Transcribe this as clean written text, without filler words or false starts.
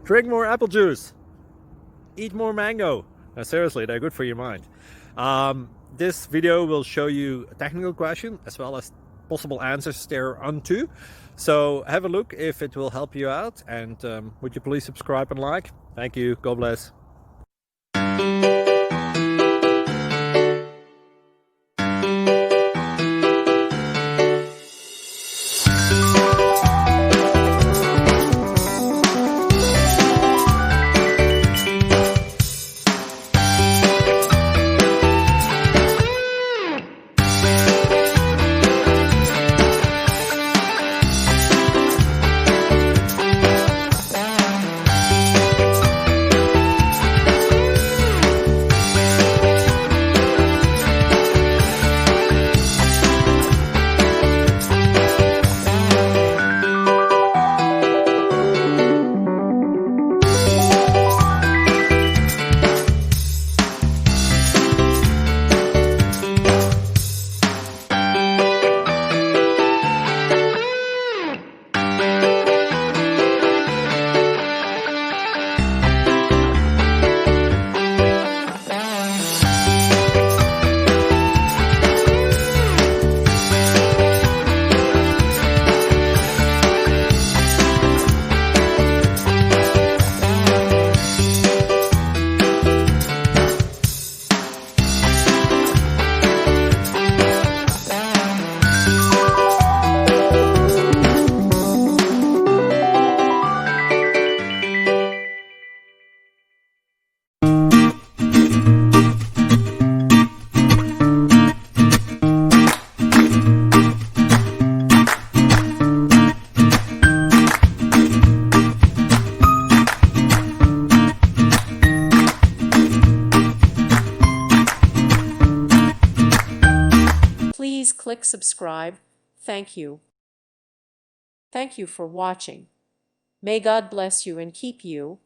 Drink more apple juice. Eat more mango. Seriously, they're good for your mind. This video will show you a technical question as well as possible answers thereunto. So have a look if it will help you out, and would you please subscribe and like? Thank you. God bless. Please click subscribe. Thank you. Thank you for watching. May God bless you and keep you.